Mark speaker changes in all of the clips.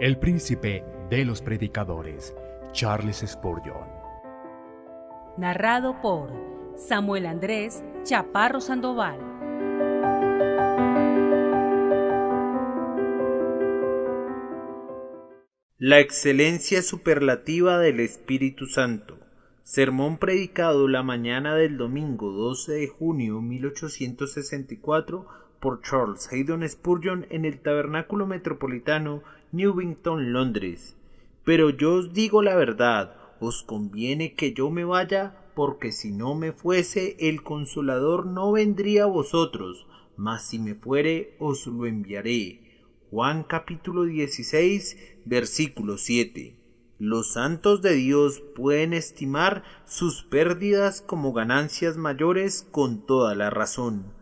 Speaker 1: el príncipe de los predicadores, Charles Spurgeon.
Speaker 2: Narrado por Samuel Andrés Chaparro Sandoval.
Speaker 3: La excelencia superlativa del Espíritu Santo. Sermón predicado la mañana del domingo 12 de junio 1864 por Charles Haddon Spurgeon en el Tabernáculo Metropolitano, Newington, Londres. Pero yo os digo la verdad, os conviene que yo me vaya, porque si no me fuese, el Consolador no vendría a vosotros, mas si me fuere, os lo enviaré. Juan capítulo 16, versículo 7. Los santos de Dios pueden estimar sus pérdidas como ganancias mayores con toda la razón.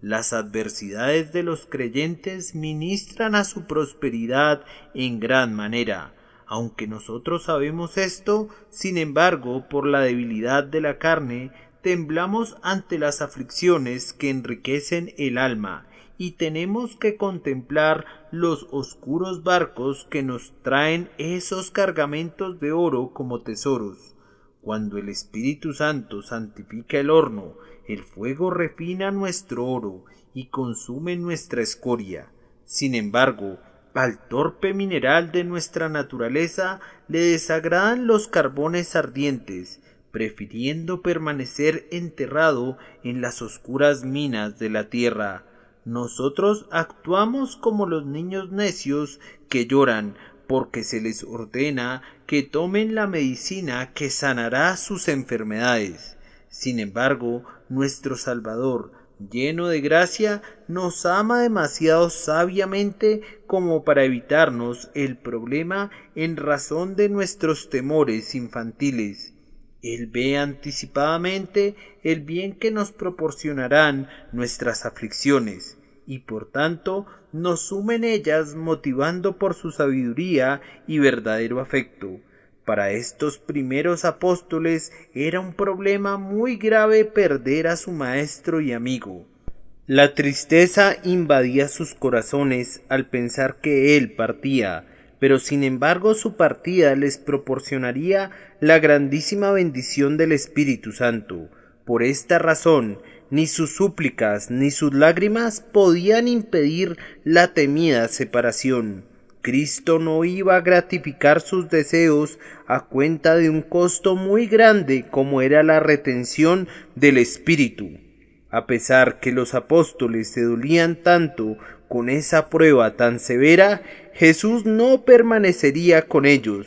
Speaker 3: Las adversidades de los creyentes ministran a su prosperidad en gran manera. Aunque nosotros sabemos esto, sin embargo, por la debilidad de la carne, temblamos ante las aflicciones que enriquecen el alma, y tenemos que contemplar los oscuros barcos que nos traen esos cargamentos de oro como tesoros. Cuando el Espíritu Santo santifica el horno, el fuego refina nuestro oro y consume nuestra escoria. Sin embargo, al torpe mineral de nuestra naturaleza le desagradan los carbones ardientes, prefiriendo permanecer enterrado en las oscuras minas de la tierra. Nosotros actuamos como los niños necios que lloran porque se les ordena que tomen la medicina que sanará sus enfermedades. Sin embargo, nuestro Salvador, lleno de gracia, nos ama demasiado sabiamente como para evitarnos el problema en razón de nuestros temores infantiles. Él ve anticipadamente el bien que nos proporcionarán nuestras aflicciones, y por tanto nos sume en ellas motivando por su sabiduría y verdadero afecto. Para estos primeros apóstoles era un problema muy grave perder a su maestro y amigo. La tristeza invadía sus corazones al pensar que él partía, pero sin embargo su partida les proporcionaría la grandísima bendición del Espíritu Santo. Por esta razón, ni sus súplicas ni sus lágrimas podían impedir la temida separación. Cristo no iba a gratificar sus deseos a cuenta de un costo muy grande como era la retención del Espíritu. A pesar que los apóstoles se dolían tanto con esa prueba tan severa, Jesús no permanecería con ellos,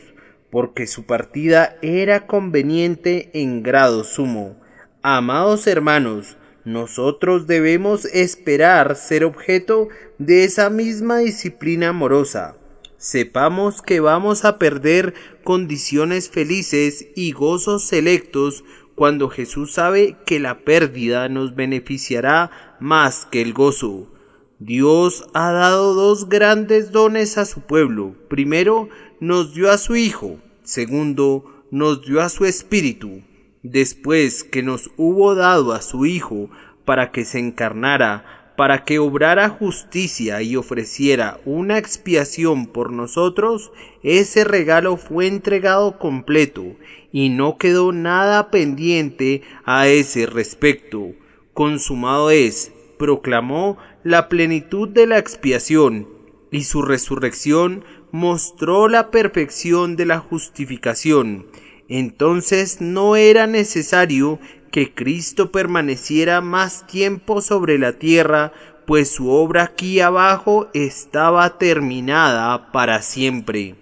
Speaker 3: porque su partida era conveniente en grado sumo. Amados hermanos, nosotros debemos esperar ser objeto de esa misma disciplina amorosa. Sepamos que vamos a perder condiciones felices y gozos selectos cuando Jesús sabe que la pérdida nos beneficiará más que el gozo. Dios ha dado dos grandes dones a su pueblo. Primero, nos dio a su Hijo. Segundo, nos dio a su Espíritu. Después que nos hubo dado a su Hijo para que se encarnara, para que obrara justicia y ofreciera una expiación por nosotros, ese regalo fue entregado completo y no quedó nada pendiente a ese respecto. Consumado es, proclamó la plenitud de la expiación, y su resurrección mostró la perfección de la justificación. Entonces no era necesario que Cristo permaneciera más tiempo sobre la tierra, pues su obra aquí abajo estaba terminada para siempre.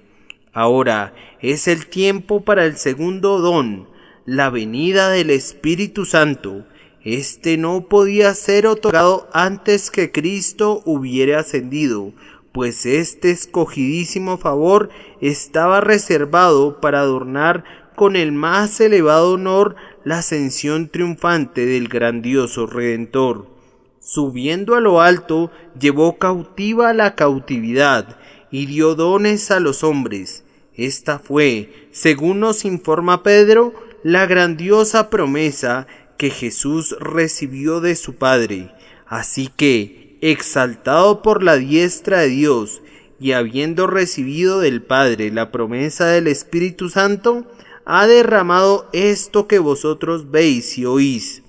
Speaker 3: Ahora es el tiempo para el segundo don, la venida del Espíritu Santo. Este no podía ser otorgado antes que Cristo hubiera ascendido, pues este escogidísimo favor estaba reservado para adornar con el más elevado honor la ascensión triunfante del grandioso Redentor. Subiendo a lo alto, llevó cautiva la cautividad y dio dones a los hombres. Esta fue, según nos informa Pedro, la grandiosa promesa que Jesús recibió de su Padre. Así que, exaltado por la diestra de Dios y habiendo recibido del Padre la promesa del Espíritu Santo, ha derramado esto que vosotros veis y oís,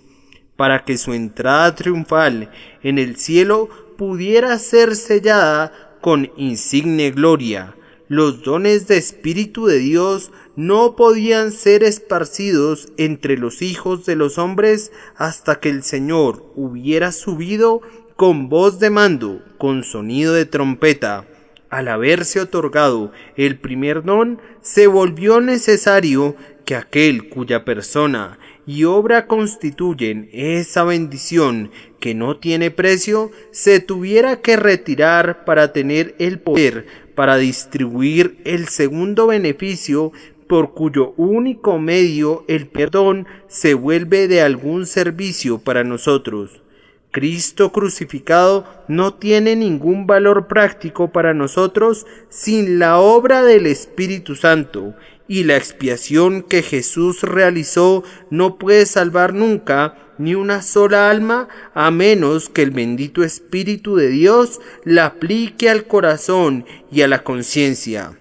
Speaker 3: para que su entrada triunfal en el cielo pudiera ser sellada con insigne gloria. Los dones de Espíritu de Dios no podían ser esparcidos entre los hijos de los hombres hasta que el Señor hubiera subido con voz de mando, con sonido de trompeta. Al haberse otorgado el primer don, se volvió necesario que aquel cuya persona y obra constituyen esa bendición que no tiene precio, se tuviera que retirar para tener el poder para distribuir el segundo beneficio, por cuyo único medio el perdón se vuelve de algún servicio para nosotros. Cristo crucificado no tiene ningún valor práctico para nosotros sin la obra del Espíritu Santo, y la expiación que Jesús realizó no puede salvar nunca ni una sola alma, a menos que el bendito Espíritu de Dios la aplique al corazón y a la conciencia.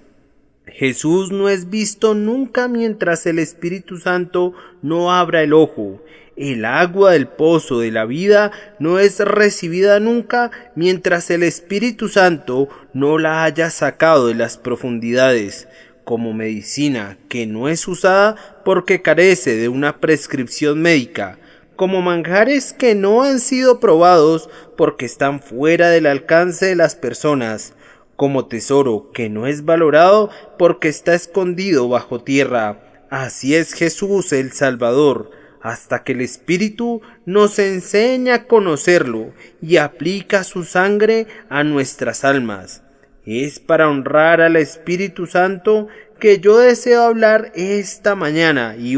Speaker 3: Jesús no es visto nunca mientras el Espíritu Santo no abra el ojo. El agua del pozo de la vida no es recibida nunca mientras el Espíritu Santo no la haya sacado de las profundidades, como medicina que no es usada porque carece de una prescripción médica, como manjares que no han sido probados porque están fuera del alcance de las personas, como tesoro que no es valorado porque está escondido bajo tierra. Así es Jesús el Salvador, hasta que el Espíritu nos enseña a conocerlo y aplica su sangre a nuestras almas. Es para honrar al Espíritu Santo que yo deseo hablar esta mañana, y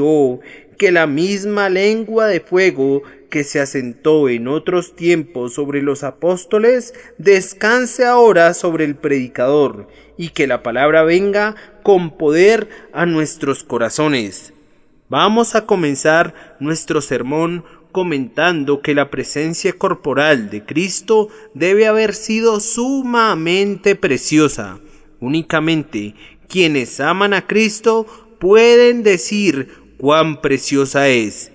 Speaker 3: que la misma lengua de fuego que se asentó en otros tiempos sobre los apóstoles descanse ahora sobre el predicador, y que la palabra venga con poder a nuestros corazones. Vamos a comenzar nuestro sermón comentando que la presencia corporal de Cristo debe haber sido sumamente preciosa. Únicamente quienes aman a Cristo pueden decir cuán preciosa es.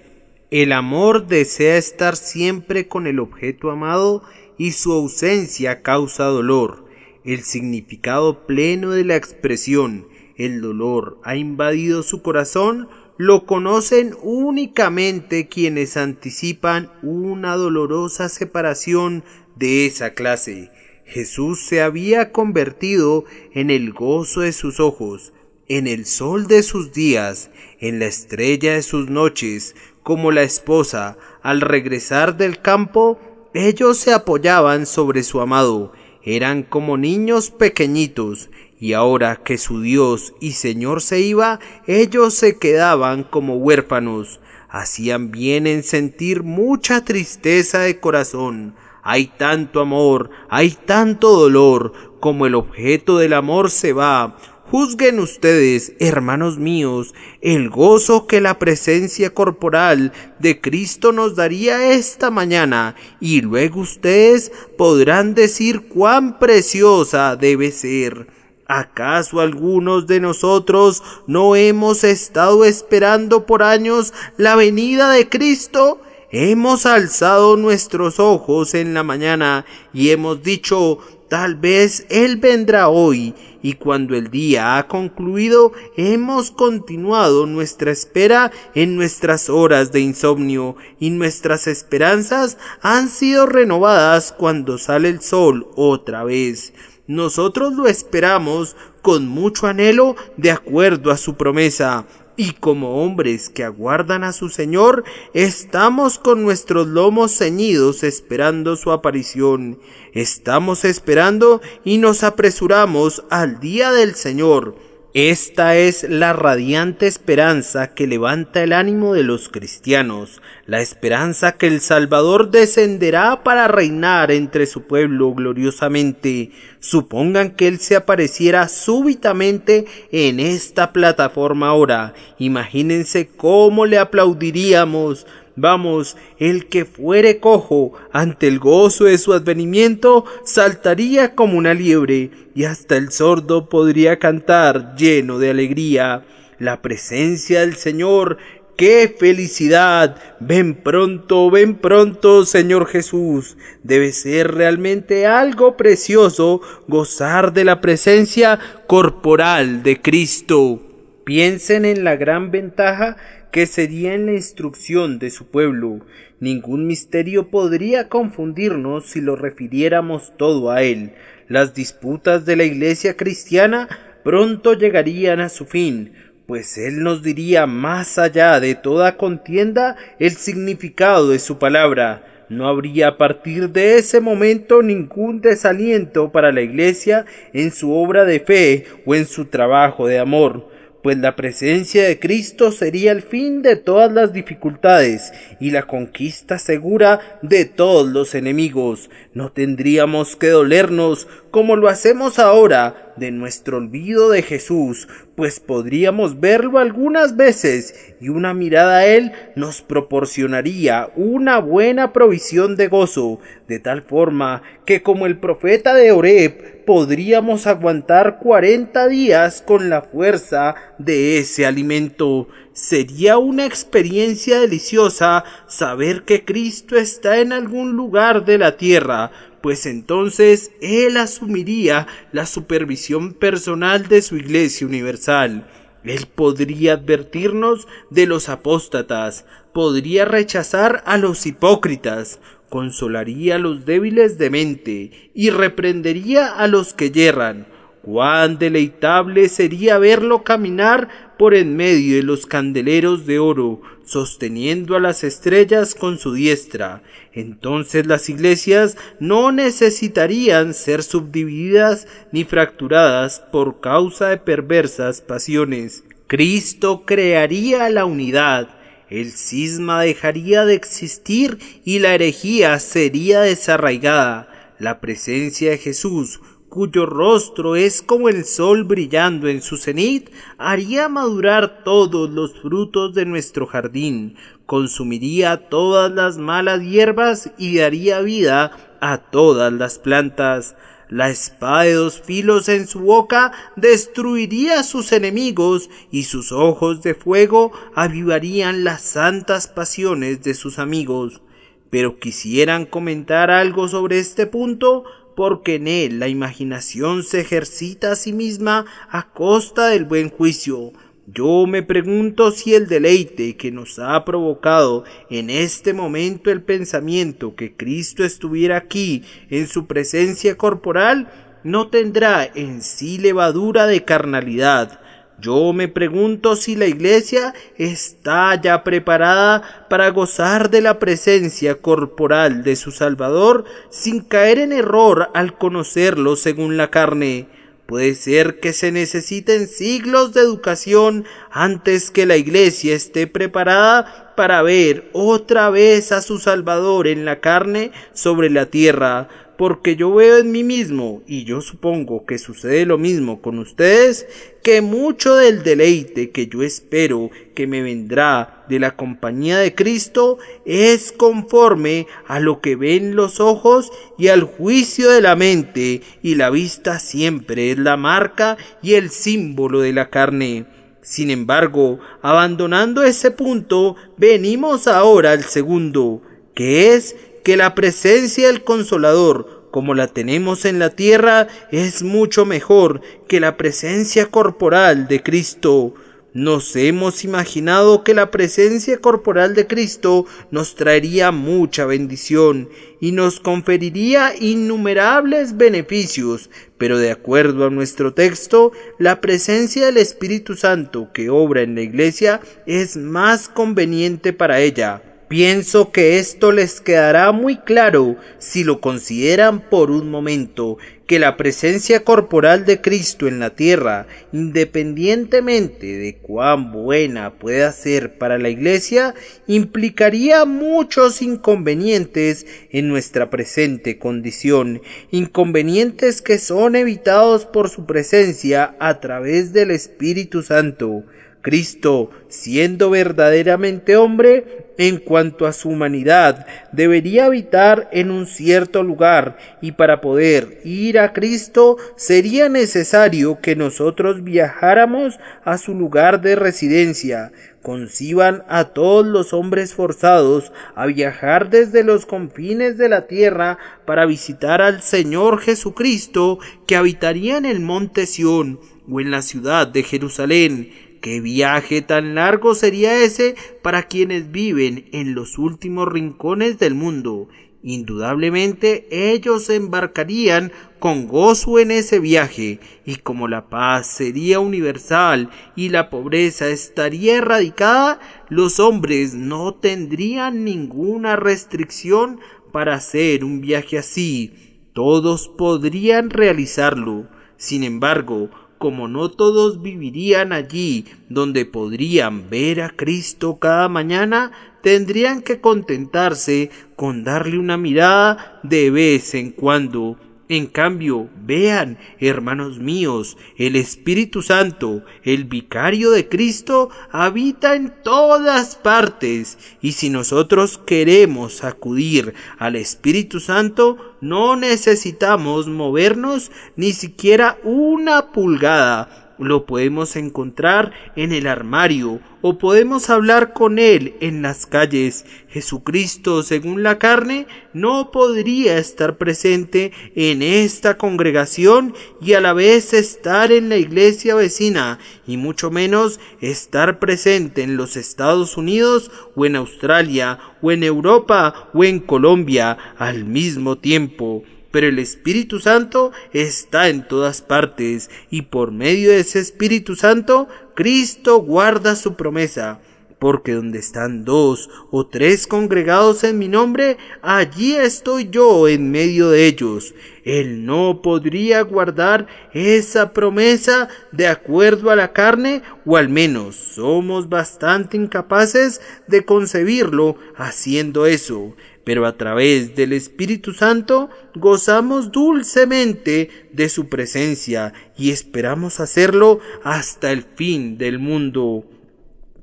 Speaker 3: El amor desea estar siempre con el objeto amado y su ausencia causa dolor. El significado pleno de la expresión, el dolor ha invadido su corazón, lo conocen únicamente quienes anticipan una dolorosa separación de esa clase. Jesús se había convertido en el gozo de sus ojos, en el sol de sus días, en la estrella de sus noches. Como la esposa, al regresar del campo, ellos se apoyaban sobre su amado, eran como niños pequeñitos, y ahora que su Dios y Señor se iba, ellos se quedaban como huérfanos. Hacían bien en sentir mucha tristeza de corazón. Hay tanto amor, hay tanto dolor, como el objeto del amor se va. Juzguen ustedes, hermanos míos, el gozo que la presencia corporal de Cristo nos daría esta mañana, y luego ustedes podrán decir cuán preciosa debe ser. ¿Acaso algunos de nosotros no hemos estado esperando por años la venida de Cristo? Hemos alzado nuestros ojos en la mañana y hemos dicho, tal vez Él vendrá hoy, y cuando el día ha concluido, hemos continuado nuestra espera en nuestras horas de insomnio, y nuestras esperanzas han sido renovadas cuando sale el sol otra vez. Nosotros lo esperamos con mucho anhelo de acuerdo a su promesa, y como hombres que aguardan a su Señor, estamos con nuestros lomos ceñidos esperando su aparición. Estamos esperando y nos apresuramos al día del Señor. Esta es la radiante esperanza que levanta el ánimo de los cristianos, la esperanza que el Salvador descenderá para reinar entre su pueblo gloriosamente. Supongan que Él se apareciera súbitamente en esta plataforma ahora. Imagínense cómo le aplaudiríamos. Vamos, el que fuere cojo ante el gozo de su advenimiento saltaría como una liebre, y hasta el sordo podría cantar lleno de alegría. La presencia del Señor, ¡qué felicidad! Ven pronto, Señor Jesús. Debe ser realmente algo precioso gozar de la presencia corporal de Cristo. Piensen en la gran ventaja que sería en la instrucción de su pueblo. Ningún misterio podría confundirnos si lo refiriéramos todo a él. Las disputas de la Iglesia cristiana pronto llegarían a su fin, pues él nos diría más allá de toda contienda el significado de su palabra. No habría a partir de ese momento ningún desaliento para la Iglesia en su obra de fe o en su trabajo de amor, pues la presencia de Cristo sería el fin de todas las dificultades y la conquista segura de todos los enemigos. No tendríamos que dolernos como lo hacemos ahora de nuestro olvido de Jesús, pues podríamos verlo algunas veces y una mirada a él nos proporcionaría una buena provisión de gozo, de tal forma que como el profeta de Horeb podríamos aguantar 40 días con la fuerza de ese alimento. Sería una experiencia deliciosa saber que Cristo está en algún lugar de la tierra, pues entonces Él asumiría la supervisión personal de su Iglesia universal. Él podría advertirnos de los apóstatas, podría rechazar a los hipócritas, consolaría a los débiles de mente y reprendería a los que yerran. Cuán deleitable sería verlo caminar por en medio de los candeleros de oro, sosteniendo a las estrellas con su diestra. Entonces las iglesias no necesitarían ser subdivididas ni fracturadas por causa de perversas pasiones. Cristo crearía la unidad, el cisma dejaría de existir y la herejía sería desarraigada. La presencia de Jesús, cuyo rostro es como el sol brillando en su cenit, haría madurar todos los frutos de nuestro jardín, consumiría todas las malas hierbas y daría vida a todas las plantas. La espada de 2 filos en su boca destruiría a sus enemigos y sus ojos de fuego avivarían las santas pasiones de sus amigos. Pero quisieran comentar algo sobre este punto, porque en él la imaginación se ejercita a sí misma a costa del buen juicio. Yo me pregunto si el deleite que nos ha provocado en este momento el pensamiento que Cristo estuviera aquí en su presencia corporal no tendrá en sí levadura de carnalidad. Yo me pregunto si la Iglesia está ya preparada para gozar de la presencia corporal de su Salvador sin caer en error al conocerlo según la carne. Puede ser que se necesiten siglos de educación antes que la Iglesia esté preparada para ver otra vez a su Salvador en la carne sobre la tierra, porque yo veo en mí mismo, y yo supongo que sucede lo mismo con ustedes, que mucho del deleite que yo espero que me vendrá de la compañía de Cristo es conforme a lo que ven los ojos y al juicio de la mente, y la vista siempre es la marca y el símbolo de la carne. Sin embargo, abandonando ese punto, venimos ahora al segundo, que es que la presencia del Consolador, como la tenemos en la tierra, es mucho mejor que la presencia corporal de Cristo. Nos hemos imaginado que la presencia corporal de Cristo nos traería mucha bendición y nos conferiría innumerables beneficios, pero de acuerdo a nuestro texto, la presencia del Espíritu Santo que obra en la Iglesia es más conveniente para ella. Pienso que esto les quedará muy claro si lo consideran por un momento, que la presencia corporal de Cristo en la tierra, independientemente de cuán buena pueda ser para la Iglesia, implicaría muchos inconvenientes en nuestra presente condición, inconvenientes que son evitados por su presencia a través del Espíritu Santo. Cristo, siendo verdaderamente hombre, en cuanto a su humanidad, debería habitar en un cierto lugar, y para poder ir a Cristo sería necesario que nosotros viajáramos a su lugar de residencia. Conciban a todos los hombres forzados a viajar desde los confines de la tierra para visitar al Señor Jesucristo, que habitaría en el monte Sión o en la ciudad de Jerusalén. ¿Qué viaje tan largo sería ese para quienes viven en los últimos rincones del mundo? Indudablemente ellos se embarcarían con gozo en ese viaje, y como la paz sería universal y la pobreza estaría erradicada, los hombres no tendrían ninguna restricción para hacer un viaje así. Todos podrían realizarlo. Sin embargo, como no todos vivirían allí donde podrían ver a Cristo cada mañana, tendrían que contentarse con darle una mirada de vez en cuando. En cambio, vean, hermanos míos, el Espíritu Santo, el vicario de Cristo, habita en todas partes, y si nosotros queremos acudir al Espíritu Santo, no necesitamos movernos ni siquiera una pulgada. Lo podemos encontrar en el armario o podemos hablar con él en las calles. Jesucristo, según la carne, no podría estar presente en esta congregación y a la vez estar en la iglesia vecina, y mucho menos estar presente en los Estados Unidos o en Australia o en Europa o en Colombia al mismo tiempo. Pero el Espíritu Santo está en todas partes, y por medio de ese Espíritu Santo, Cristo guarda su promesa. Porque donde están 2 o 3 congregados en mi nombre, allí estoy yo en medio de ellos. Él no podría guardar esa promesa de acuerdo a la carne, o al menos somos bastante incapaces de concebirlo haciendo eso. Pero a través del Espíritu Santo gozamos dulcemente de su presencia y esperamos hacerlo hasta el fin del mundo.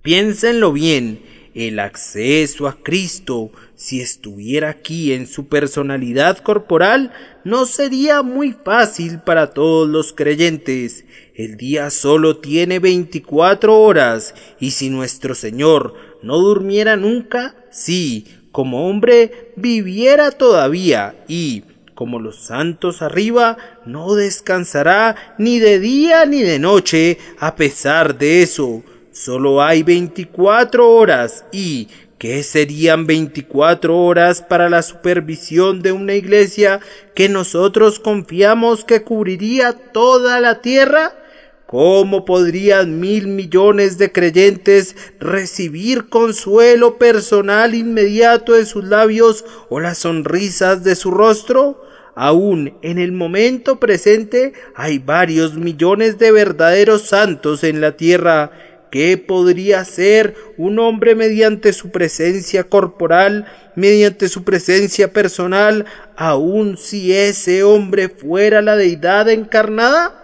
Speaker 3: Piénsenlo bien, el acceso a Cristo, si estuviera aquí en su personalidad corporal, no sería muy fácil para todos los creyentes. El día solo tiene 24 horas, y si nuestro Señor no durmiera nunca, sí, como hombre viviera todavía, y, como los santos arriba, no descansará ni de día ni de noche. A pesar de eso, solo hay 24 horas, y ¿qué serían 24 horas para la supervisión de una iglesia que nosotros confiamos que cubriría toda la tierra? ¿Cómo podrían 1.000 millones de creyentes recibir consuelo personal inmediato de sus labios o las sonrisas de su rostro? Aún en el momento presente hay varios millones de verdaderos santos en la tierra. ¿Qué podría hacer un hombre mediante su presencia corporal, mediante su presencia personal, aun si ese hombre fuera la deidad encarnada?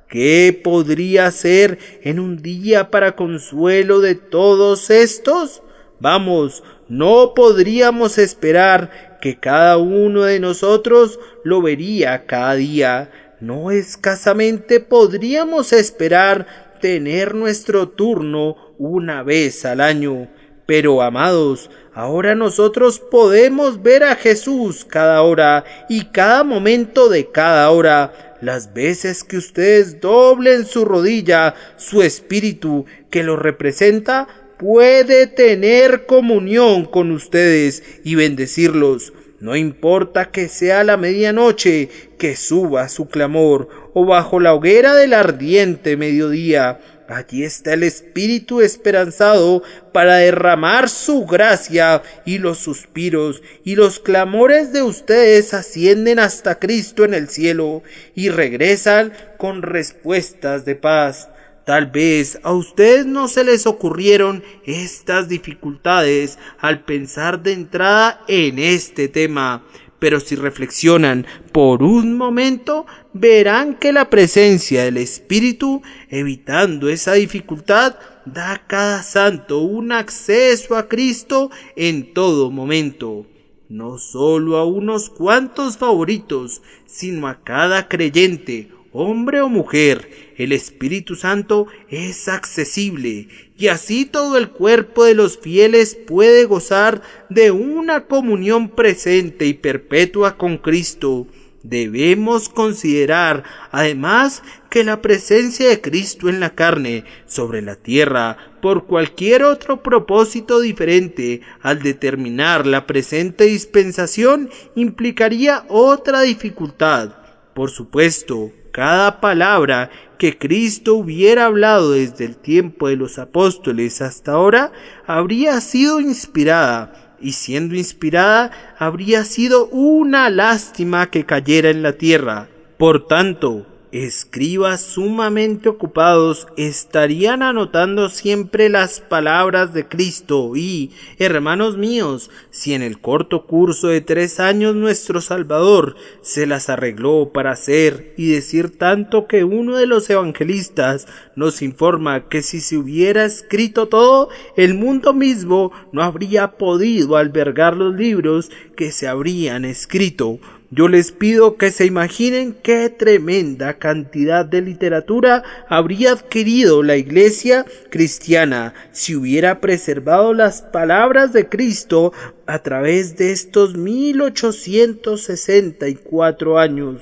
Speaker 3: ¿Qué podría hacer en un día para consuelo de todos estos? Vamos, no podríamos esperar que cada uno de nosotros lo vería cada día. No escasamente podríamos esperar tener nuestro turno una vez al año. Pero, amados, ahora nosotros podemos ver a Jesús cada hora y cada momento de cada hora. Las veces que ustedes doblen su rodilla, su espíritu que lo representa puede tener comunión con ustedes y bendecirlos. No importa que sea la medianoche, que suba su clamor, o bajo la hoguera del ardiente mediodía. Allí está el Espíritu esperanzado para derramar su gracia, y los suspiros y los clamores de ustedes ascienden hasta Cristo en el cielo y regresan con respuestas de paz. Tal vez a ustedes no se les ocurrieron estas dificultades al pensar de entrada en este tema, pero si reflexionan por un momento, verán que la presencia del Espíritu, evitando esa dificultad, da a cada santo un acceso a Cristo en todo momento, no solo a unos cuantos favoritos, sino a cada creyente, hombre o mujer. El Espíritu Santo es accesible y así todo el cuerpo de los fieles puede gozar de una comunión presente y perpetua con Cristo. Debemos considerar, además, que la presencia de Cristo en la carne sobre la tierra, por cualquier otro propósito diferente al determinar la presente dispensación, implicaría otra dificultad. Por supuesto, cada palabra que Cristo hubiera hablado desde el tiempo de los apóstoles hasta ahora habría sido inspirada, y siendo inspirada habría sido una lástima que cayera en la tierra. Por tanto, escribas sumamente ocupados estarían anotando siempre las palabras de Cristo y, hermanos míos, si en el corto curso de 3 años nuestro Salvador se las arregló para hacer y decir tanto que uno de los evangelistas nos informa que si se hubiera escrito todo, el mundo mismo no habría podido albergar los libros que se habrían escrito. Yo les pido que se imaginen qué tremenda cantidad de literatura habría adquirido la Iglesia cristiana si hubiera preservado las palabras de Cristo a través de estos 1864 años.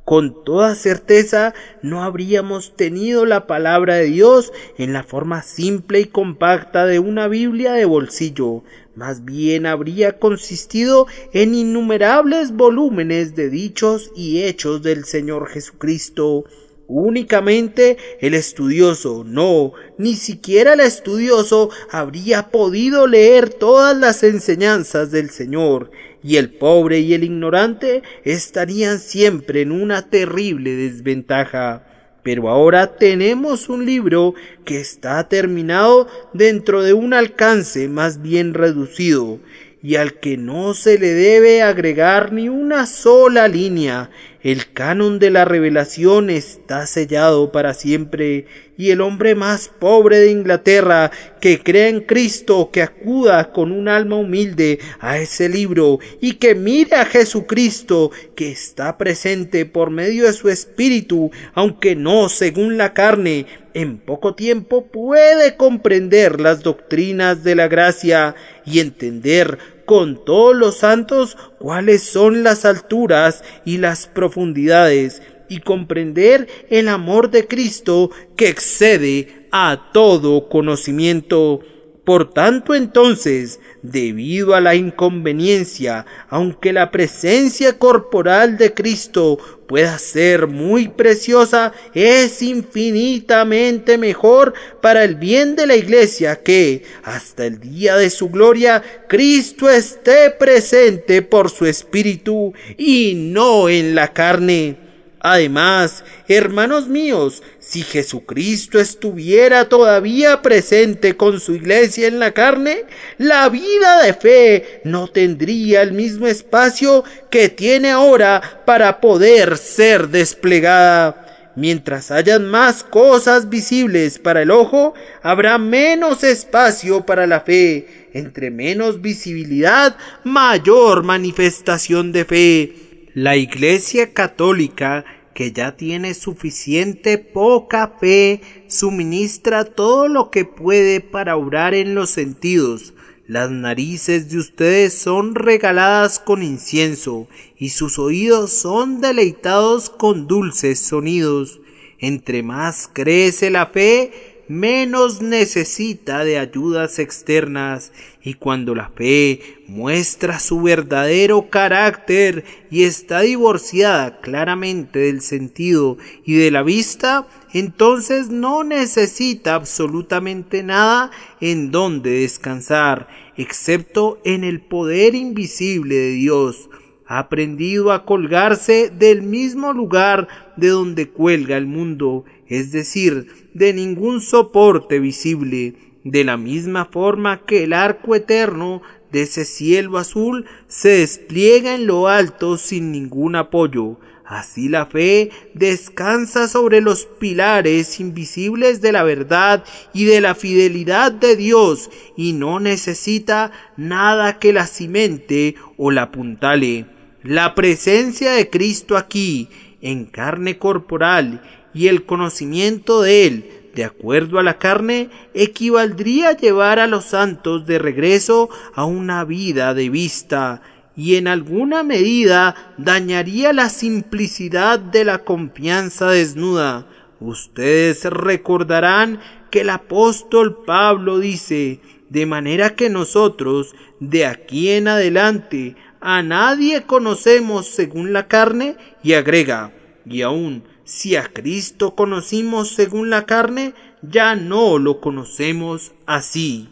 Speaker 3: Con toda certeza no habríamos tenido la palabra de Dios en la forma simple y compacta de una Biblia de bolsillo. Más bien habría consistido en innumerables volúmenes de dichos y hechos del Señor Jesucristo. Únicamente el estudioso, no, ni siquiera el estudioso habría podido leer todas las enseñanzas del Señor, y el pobre y el ignorante estarían siempre en una terrible desventaja. Pero ahora tenemos un libro que está terminado dentro de un alcance más bien reducido, y al que no se le debe agregar ni una sola línea. El canon de la revelación está sellado para siempre, y el hombre más pobre de Inglaterra que crea en Cristo, que acuda con un alma humilde a ese libro y que mire a Jesucristo, que está presente por medio de su Espíritu, aunque no según la carne, en poco tiempo puede comprender las doctrinas de la gracia y entender con todos los santos cuáles son las alturas y las profundidades, y comprender el amor de Cristo que excede a todo conocimiento. Por tanto, entonces, debido a la inconveniencia, aunque la presencia corporal de Cristo pueda ser muy preciosa, es infinitamente mejor para el bien de la Iglesia que, hasta el día de su gloria, Cristo esté presente por su Espíritu y no en la carne. Además, hermanos míos, si Jesucristo estuviera todavía presente con su Iglesia en la carne, la vida de fe no tendría el mismo espacio que tiene ahora para poder ser desplegada. Mientras hayan más cosas visibles para el ojo, habrá menos espacio para la fe. Entre menos visibilidad, mayor manifestación de fe. La Iglesia católica, que ya tiene suficiente poca fe, suministra todo lo que puede para obrar en los sentidos. Las narices de ustedes son regaladas con incienso, y sus oídos son deleitados con dulces sonidos. Entre más crece la fe, menos necesita de ayudas externas, y cuando la fe muestra su verdadero carácter y está divorciada claramente del sentido y de la vista, entonces no necesita absolutamente nada en donde descansar, excepto en el poder invisible de Dios. Ha aprendido a colgarse del mismo lugar de donde cuelga el mundo, es decir, de ningún soporte visible, de la misma forma que el arco eterno de ese cielo azul se despliega en lo alto sin ningún apoyo. Así la fe descansa sobre los pilares invisibles de la verdad y de la fidelidad de Dios y no necesita nada que la cimente o la apuntale. La presencia de Cristo aquí, en carne corporal, y el conocimiento de Él, de acuerdo a la carne, equivaldría a llevar a los santos de regreso a una vida de vista, y en alguna medida dañaría la simplicidad de la confianza desnuda. Ustedes recordarán que el apóstol Pablo dice: de manera que nosotros, de aquí en adelante, a nadie conocemos según la carne, y agrega: y aún si a Cristo conocimos según la carne, ya no lo conocemos así.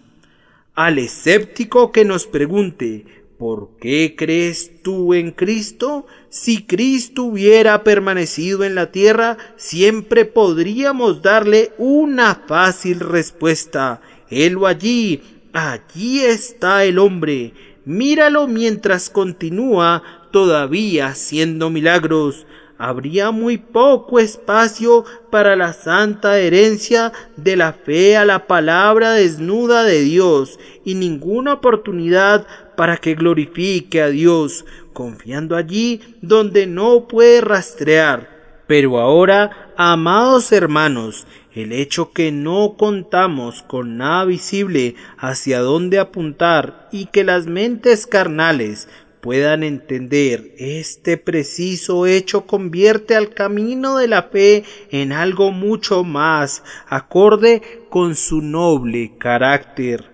Speaker 3: Al escéptico que nos pregunte: ¿por qué crees tú en Cristo? Si Cristo hubiera permanecido en la tierra, siempre podríamos darle una fácil respuesta: helo allí está el hombre. Míralo mientras continúa todavía haciendo milagros. Habría muy poco espacio para la santa herencia de la fe a la palabra desnuda de Dios y ninguna oportunidad para que glorifique a Dios, confiando allí donde no puede rastrear. Pero ahora, amados hermanos, el hecho que no contamos con nada visible hacia dónde apuntar y que las mentes carnales puedan entender este preciso hecho convierte al camino de la fe en algo mucho más acorde con su noble carácter.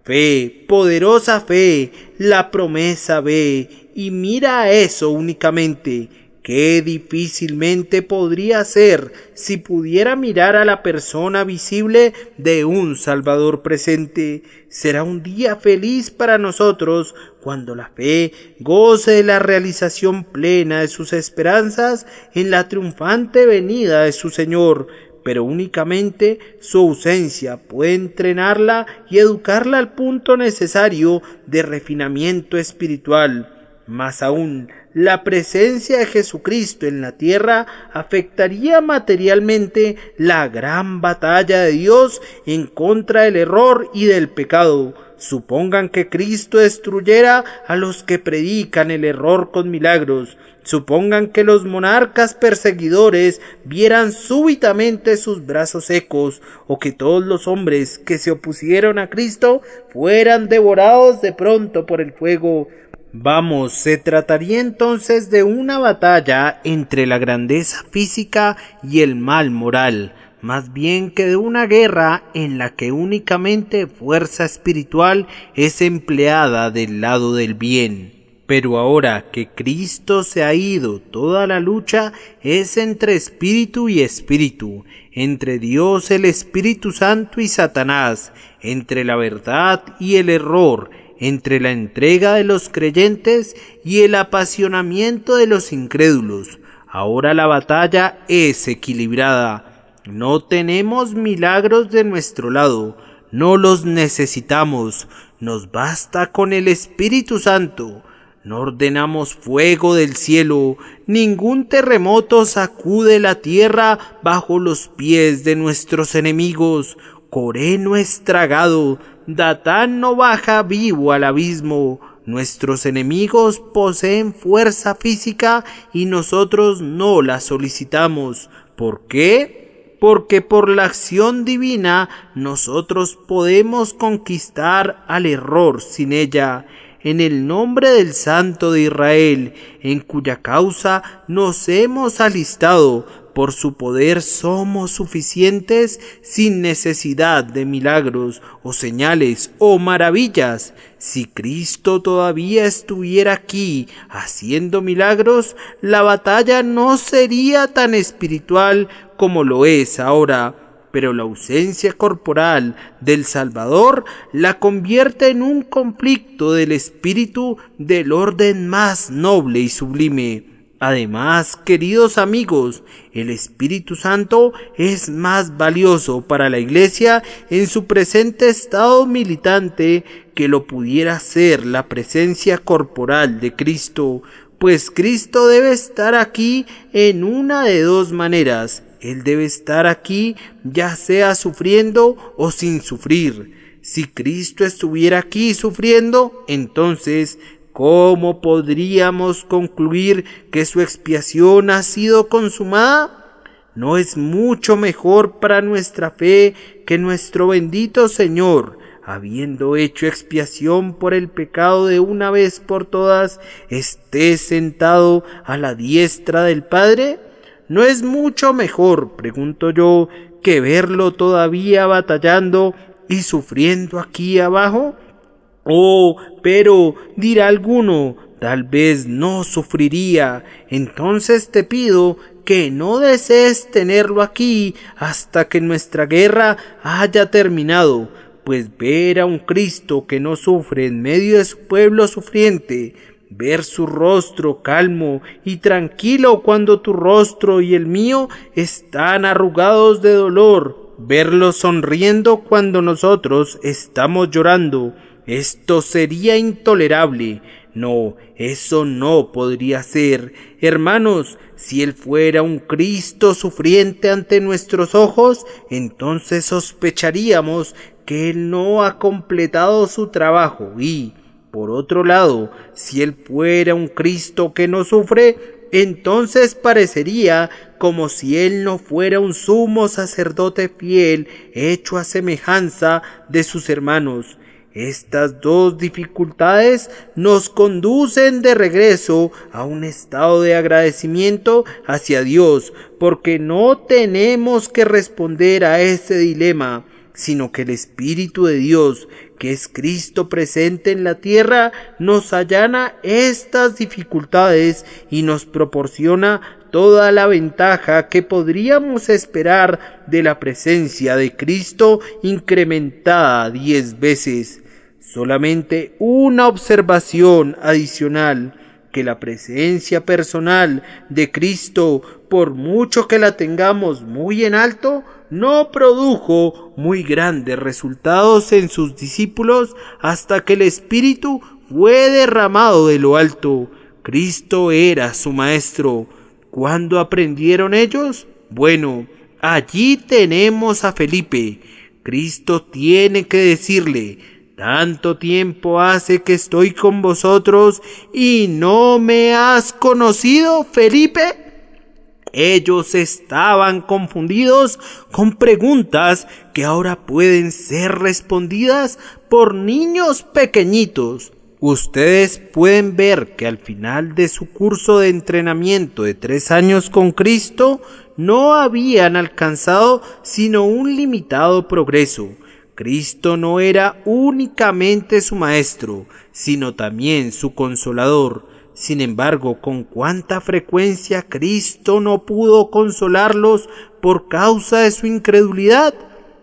Speaker 3: Fe, poderosa fe, la promesa ve, y mira a eso únicamente. Qué difícilmente podría ser si pudiera mirar a la persona visible de un Salvador presente. Será un día feliz para nosotros cuando la fe goce de la realización plena de sus esperanzas en la triunfante venida de su Señor, pero únicamente su ausencia puede entrenarla y educarla al punto necesario de refinamiento espiritual. Más aún, la presencia de Jesucristo en la tierra afectaría materialmente la gran batalla de Dios en contra del error y del pecado. Supongan que Cristo destruyera a los que predican el error con milagros. Supongan que los monarcas perseguidores vieran súbitamente sus brazos secos, o que todos los hombres que se opusieron a Cristo fueran devorados de pronto por el fuego. Vamos, se trataría entonces de una batalla entre la grandeza física y el mal moral, más bien que de una guerra en la que únicamente fuerza espiritual es empleada del lado del bien. Pero ahora que Cristo se ha ido, toda la lucha es entre espíritu y espíritu, entre Dios el Espíritu Santo y Satanás, entre la verdad y el error, entre la entrega de los creyentes y el apasionamiento de los incrédulos. Ahora la batalla es equilibrada. No tenemos milagros de nuestro lado, no los necesitamos, nos basta con el Espíritu Santo. No ordenamos fuego del cielo, ningún terremoto sacude la tierra bajo los pies de nuestros enemigos. Coré no es tragado, Datán no baja vivo al abismo. Nuestros enemigos poseen fuerza física y nosotros no la solicitamos. ¿Por qué? Porque por la acción divina nosotros podemos conquistar al error sin ella. En el nombre del Santo de Israel, en cuya causa nos hemos alistado, por su poder somos suficientes sin necesidad de milagros o señales o maravillas. Si Cristo todavía estuviera aquí haciendo milagros, la batalla no sería tan espiritual como lo es ahora. Pero la ausencia corporal del Salvador la convierte en un conflicto del espíritu del orden más noble y sublime. Además, queridos amigos, el Espíritu Santo es más valioso para la Iglesia en su presente estado militante que lo pudiera ser la presencia corporal de Cristo. pues Cristo debe estar aquí en una de dos maneras. Él debe estar aquí ya sea sufriendo o sin sufrir. Si Cristo estuviera aquí sufriendo, entonces, ¿cómo podríamos concluir que su expiación ha sido consumada? ¿No es mucho mejor para nuestra fe que nuestro bendito Señor, habiendo hecho expiación por el pecado de una vez por todas, esté sentado a la diestra del Padre? ¿No es mucho mejor, pregunto yo, que verlo todavía batallando y sufriendo aquí abajo? Oh, pero, dirá alguno, tal vez no sufriría. Entonces te pido que no desees tenerlo aquí hasta que nuestra guerra haya terminado, pues ver a un Cristo que no sufre en medio de su pueblo sufriente, ver su rostro calmo y tranquilo cuando tu rostro y el mío están arrugados de dolor, verlo sonriendo cuando nosotros estamos llorando, esto sería intolerable. No, eso no podría ser. Hermanos, si Él fuera un Cristo sufriente ante nuestros ojos, entonces sospecharíamos que Él no ha completado su trabajo y, por otro lado, si Él fuera un Cristo que no sufre, entonces parecería como si Él no fuera un sumo sacerdote fiel, hecho a semejanza de sus hermanos. Estas dos dificultades nos conducen de regreso a un estado de agradecimiento hacia Dios, porque no tenemos que responder a ese dilema, sino que el Espíritu de Dios, que es Cristo presente en la tierra, nos allana estas dificultades y nos proporciona toda la ventaja que podríamos esperar de la presencia de Cristo incrementada 10 veces. Solamente una observación adicional, que la presencia personal de Cristo, por mucho que la tengamos muy en alto, no produjo muy grandes resultados en sus discípulos hasta que el Espíritu fue derramado de lo alto. Cristo era su maestro. ¿Cuándo aprendieron ellos? Bueno, allí tenemos a Felipe. Cristo tiene que decirle: tanto tiempo hace que estoy con vosotros y no me has conocido, Felipe. Ellos estaban confundidos con preguntas que ahora pueden ser respondidas por niños pequeñitos. Ustedes pueden ver que al final de su curso de entrenamiento de 3 años con Cristo, no habían alcanzado sino un limitado progreso. Cristo no era únicamente su maestro, sino también su consolador. Sin embargo, con cuánta frecuencia Cristo no pudo consolarlos por causa de su incredulidad.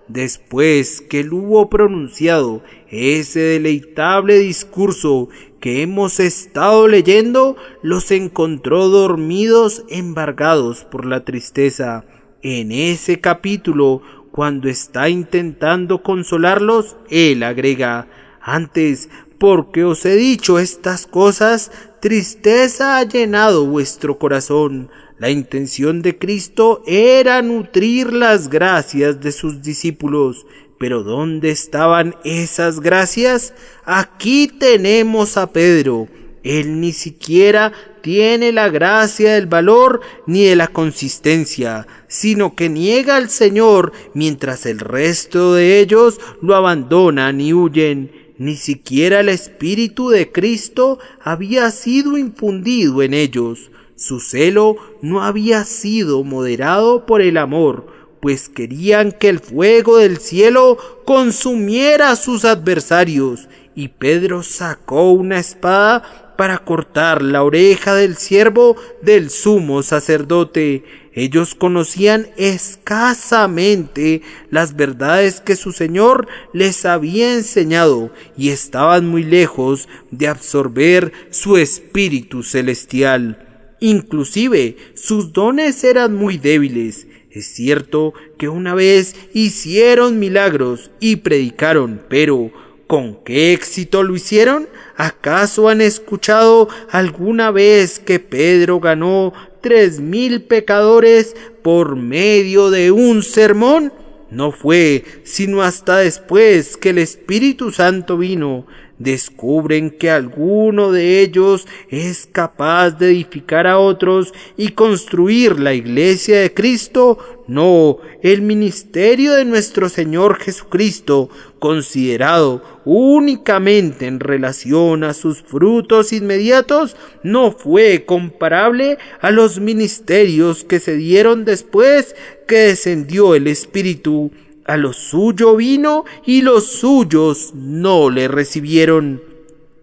Speaker 3: Después que él hubo pronunciado ese deleitable discurso que hemos estado leyendo, los encontró dormidos, embargados por la tristeza. En ese capítulo, cuando está intentando consolarlos, él agrega: antes, porque os he dicho estas cosas, tristeza ha llenado vuestro corazón. La intención de Cristo era nutrir las gracias de sus discípulos. Pero ¿dónde estaban esas gracias? Aquí tenemos a Pedro. Él ni siquiera tiene la gracia del valor ni de la consistencia, sino que niega al Señor, mientras el resto de ellos lo abandonan y huyen. Ni siquiera el Espíritu de Cristo había sido infundido en ellos. Su celo no había sido moderado por el amor, pues querían que el fuego del cielo consumiera a sus adversarios, y Pedro sacó una espada para cortar la oreja del siervo del sumo sacerdote. Ellos conocían escasamente las verdades que su Señor les había enseñado y estaban muy lejos de absorber su espíritu celestial. Inclusive, sus dones eran muy débiles. Es cierto que una vez hicieron milagros y predicaron, pero ¿Con qué éxito lo hicieron? ¿Acaso han escuchado alguna vez que Pedro ganó 3,000 pecadores por medio de un sermón? No fue sino hasta después que el Espíritu Santo vino. Descubren que alguno de ellos es capaz de edificar a otros y construir la iglesia de Cristo. No, el ministerio de nuestro Señor Jesucristo, considerado únicamente en relación a sus frutos inmediatos, no fue comparable a los ministerios que se dieron después que descendió el Espíritu. A lo suyo vino y los suyos no le recibieron.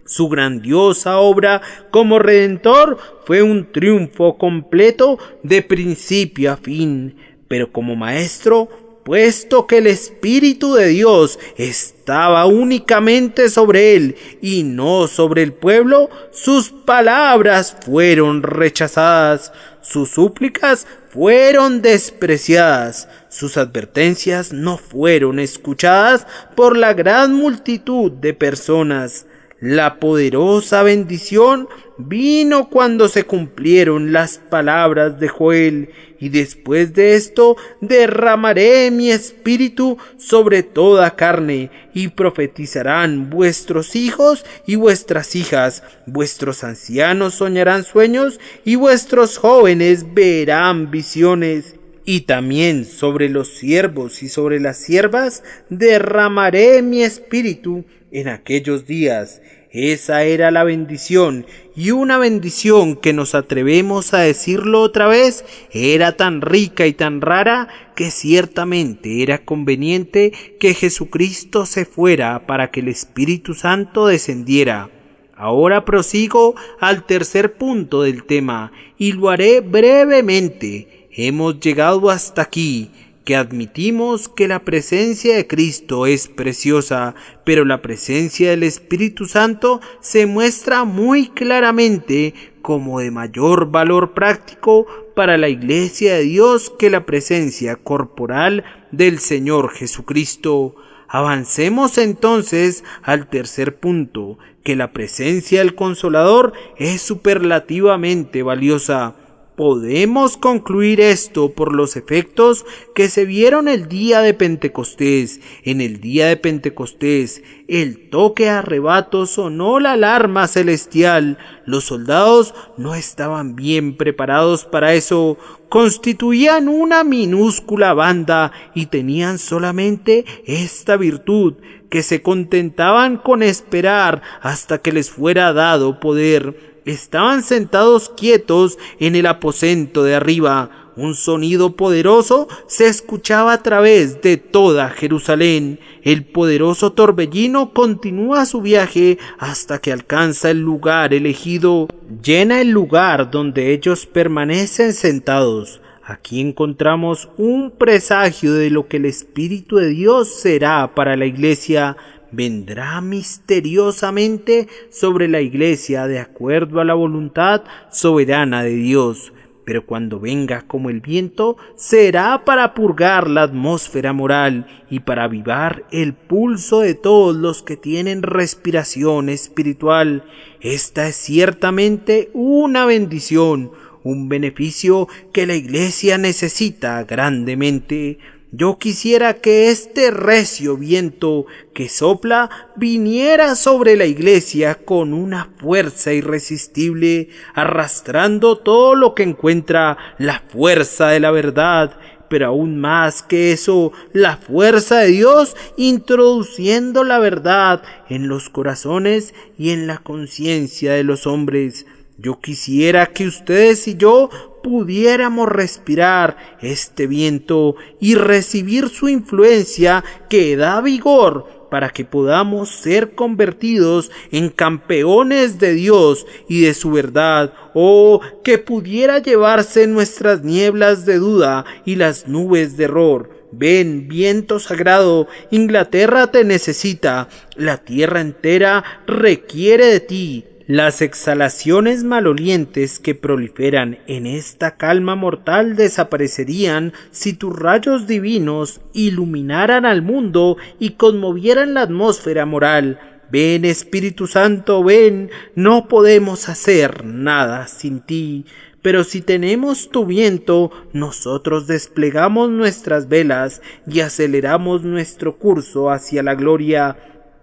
Speaker 3: Su grandiosa obra como Redentor fue un triunfo completo de principio a fin, pero como Maestro, puesto que el Espíritu de Dios estaba únicamente sobre él y no sobre el pueblo, sus palabras fueron rechazadas, sus súplicas fueron despreciadas, sus advertencias no fueron escuchadas por la gran multitud de personas. La poderosa bendición vino cuando se cumplieron las palabras de Joel, y después de esto derramaré mi espíritu sobre toda carne, y profetizarán vuestros hijos y vuestras hijas, vuestros ancianos soñarán sueños, y vuestros jóvenes verán visiones. Y también sobre los siervos y sobre las siervas derramaré mi espíritu en aquellos días. Esa era la bendición, y una bendición que nos atrevemos a decirlo otra vez, era tan rica y tan rara que ciertamente era conveniente que Jesucristo se fuera para que el Espíritu Santo descendiera. Ahora prosigo al tercer punto del tema, y lo haré brevemente. Hemos llegado hasta aquí, que admitimos que la presencia de Cristo es preciosa, pero la presencia del Espíritu Santo se muestra muy claramente como de mayor valor práctico para la Iglesia de Dios que la presencia corporal del Señor Jesucristo. Avancemos entonces al tercer punto, que la presencia del Consolador es superlativamente valiosa. Podemos concluir esto por los efectos que se vieron el día de Pentecostés. En el día de Pentecostés, el toque a arrebato sonó la alarma celestial. Los soldados no estaban bien preparados para eso. Constituían una minúscula banda y tenían solamente esta virtud, que se contentaban con esperar hasta que les fuera dado poder. Estaban sentados quietos en el aposento de arriba. Un sonido poderoso se escuchaba a través de toda Jerusalén. El poderoso torbellino continúa su viaje hasta que alcanza el lugar elegido. Llena el lugar donde ellos permanecen sentados. Aquí encontramos un presagio de lo que el Espíritu de Dios será para la Iglesia. Vendrá misteriosamente sobre la Iglesia de acuerdo a la voluntad soberana de Dios, pero cuando venga como el viento será para purgar la atmósfera moral y para avivar el pulso de todos los que tienen respiración espiritual. Esta es ciertamente una bendición, un beneficio que la Iglesia necesita grandemente. Yo quisiera que este recio viento que sopla viniera sobre la Iglesia con una fuerza irresistible, arrastrando todo lo que encuentra, la fuerza de la verdad, pero aún más que eso, la fuerza de Dios, introduciendo la verdad en los corazones y en la conciencia de los hombres. Yo quisiera que ustedes y yo pudiéramos respirar este viento y recibir su influencia que da vigor para que podamos ser convertidos en campeones de Dios y de su verdad, o que pudiera llevarse nuestras nieblas de duda y las nubes de error. Ven, viento sagrado, Inglaterra te necesita, la tierra entera requiere de ti. Las exhalaciones malolientes que proliferan en esta calma mortal desaparecerían si tus rayos divinos iluminaran al mundo y conmovieran la atmósfera moral. Ven, Espíritu Santo, ven, no podemos hacer nada sin ti. Pero si tenemos tu viento, nosotros desplegamos nuestras velas y aceleramos nuestro curso hacia la gloria.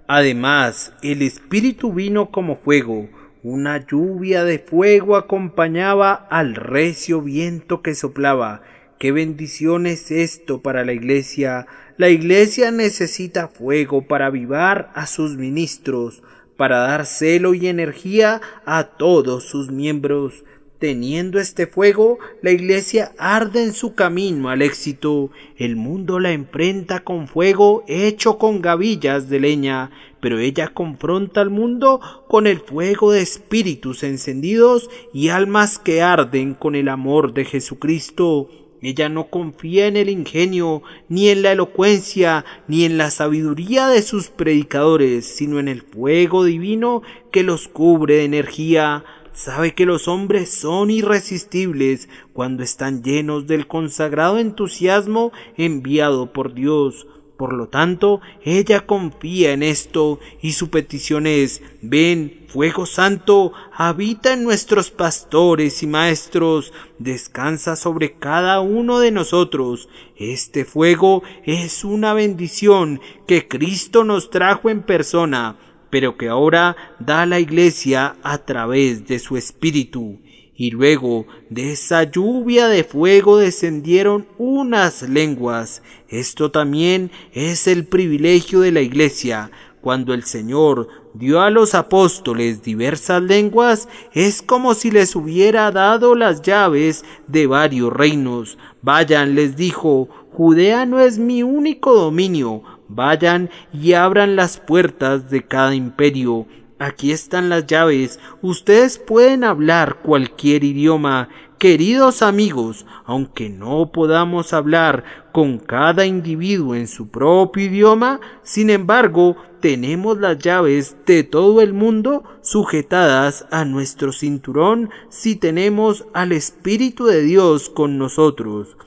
Speaker 3: Además, el Espíritu vino como fuego. Una lluvia de fuego acompañaba al recio viento que soplaba. ¡Qué bendición es esto para la Iglesia! La Iglesia necesita fuego para avivar a sus ministros, para dar celo y energía a todos sus miembros. Teniendo este fuego, la Iglesia arde en su camino al éxito. El mundo la enfrenta con fuego hecho con gavillas de leña, pero ella confronta al mundo con el fuego de espíritus encendidos y almas que arden con el amor de Jesucristo. Ella no confía en el ingenio, ni en la elocuencia, ni en la sabiduría de sus predicadores, sino en el fuego divino que los cubre de energía. Sabe que los hombres son irresistibles cuando están llenos del consagrado entusiasmo enviado por Dios. Por lo tanto, ella confía en esto y su petición es: ven, fuego santo, habita en nuestros pastores y maestros, descansa sobre cada uno de nosotros. Este fuego es una bendición que Cristo nos trajo en persona, pero que ahora da a la Iglesia a través de su Espíritu. Y luego de esa lluvia de fuego descendieron unas lenguas. Esto también es el privilegio de la Iglesia. Cuando el Señor dio a los apóstoles diversas lenguas, es como si les hubiera dado las llaves de varios reinos. Vayan, les dijo, Judea no es mi único dominio. Vayan y abran las puertas de cada imperio. Aquí están las llaves. Ustedes pueden hablar cualquier idioma. Queridos amigos, aunque no podamos hablar con cada individuo en su propio idioma, sin embargo, tenemos las llaves de todo el mundo sujetadas a nuestro cinturón si tenemos al Espíritu de Dios con nosotros.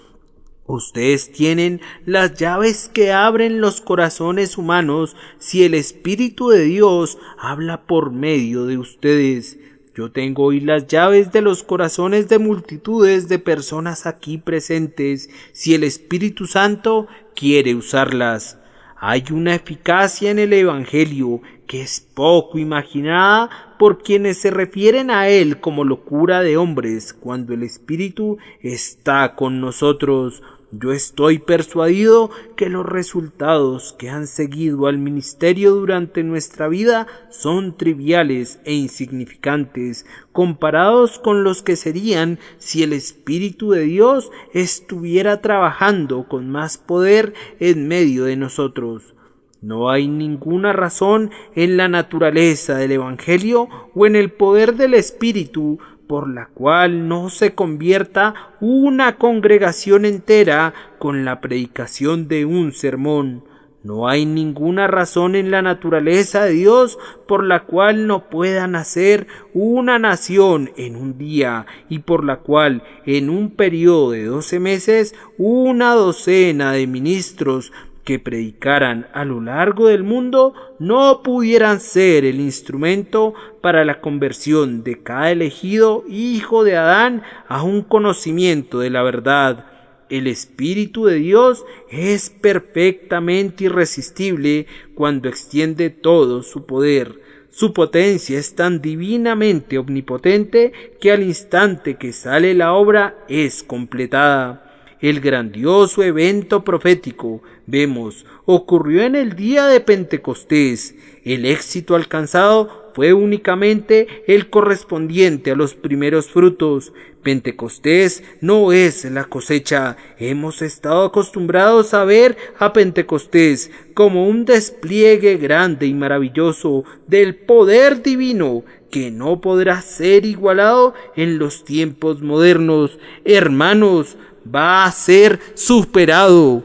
Speaker 3: Ustedes tienen las llaves que abren los corazones humanos si el Espíritu de Dios habla por medio de ustedes. Yo tengo hoy las llaves de los corazones de multitudes de personas aquí presentes si el Espíritu Santo quiere usarlas. Hay una eficacia en el Evangelio que es poco imaginada por quienes se refieren a él como locura de hombres cuando el Espíritu está con nosotros. Yo estoy persuadido que los resultados que han seguido al ministerio durante nuestra vida son triviales e insignificantes comparados con los que serían si el Espíritu de Dios estuviera trabajando con más poder en medio de nosotros. No hay ninguna razón en la naturaleza del Evangelio o en el poder del Espíritu por la cual no se convierta una congregación entera con la predicación de un sermón. No hay ninguna razón en la naturaleza de Dios por la cual no pueda nacer una nación en un día y por la cual en un periodo de 12 meses una docena de ministros que predicaran a lo largo del mundo no pudieran ser el instrumento para la conversión de cada elegido hijo de Adán a un conocimiento de la verdad. El Espíritu de Dios es perfectamente irresistible cuando extiende todo su poder. Su potencia es tan divinamente omnipotente que al instante que sale la obra es completada. El grandioso evento profético, vemos, ocurrió en el día de Pentecostés. El éxito alcanzado fue únicamente el correspondiente a los primeros frutos. Pentecostés no es la cosecha. Hemos estado acostumbrados a ver a Pentecostés como un despliegue grande y maravilloso del poder divino que no podrá ser igualado en los tiempos modernos. Hermanos, va a ser superado.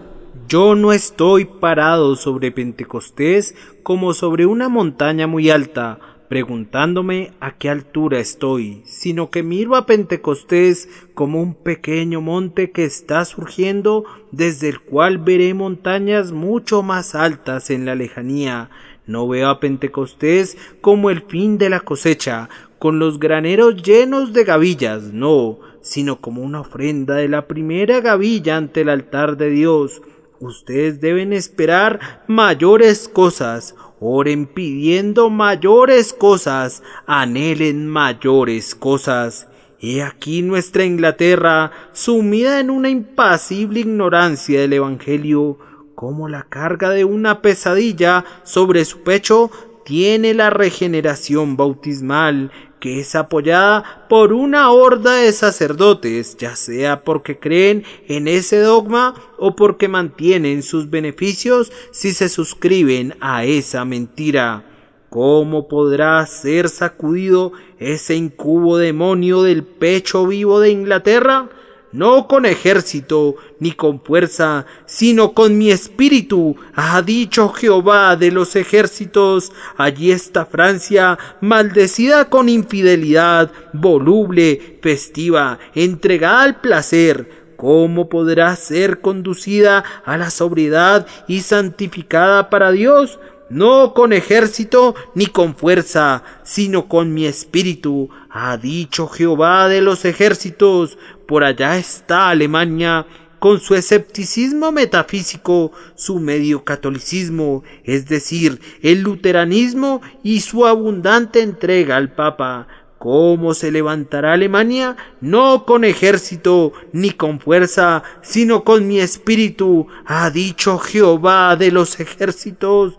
Speaker 3: Yo no estoy parado sobre Pentecostés como sobre una montaña muy alta, preguntándome a qué altura estoy, sino que miro a Pentecostés como un pequeño monte que está surgiendo, desde el cual veré montañas mucho más altas en la lejanía. No veo a Pentecostés como el fin de la cosecha, con los graneros llenos de gavillas, no, sino como una ofrenda de la primera gavilla ante el altar de Dios. Ustedes deben esperar mayores cosas, oren pidiendo mayores cosas, anhelen mayores cosas. He aquí nuestra Inglaterra, sumida en una impasible ignorancia del Evangelio, como la carga de una pesadilla sobre su pecho tiene la regeneración bautismal, que es apoyada por una horda de sacerdotes, ya sea porque creen en ese dogma o porque mantienen sus beneficios si se suscriben a esa mentira. ¿Cómo podrá ser sacudido ese incubo demonio del pecho vivo de Inglaterra? No con ejército ni con fuerza, sino con mi espíritu, ha dicho Jehová de los ejércitos. Allí está Francia, maldecida con infidelidad, voluble, festiva, entregada al placer. ¿Cómo podrá ser conducida a la sobriedad y santificada para Dios? No con ejército ni con fuerza, sino con mi espíritu, ha dicho Jehová de los ejércitos. Por allá está Alemania, con su escepticismo metafísico, su medio catolicismo, es decir, el luteranismo y su abundante entrega al Papa. ¿Cómo se levantará Alemania? No con ejército ni con fuerza, sino con mi espíritu, ha dicho Jehová de los ejércitos.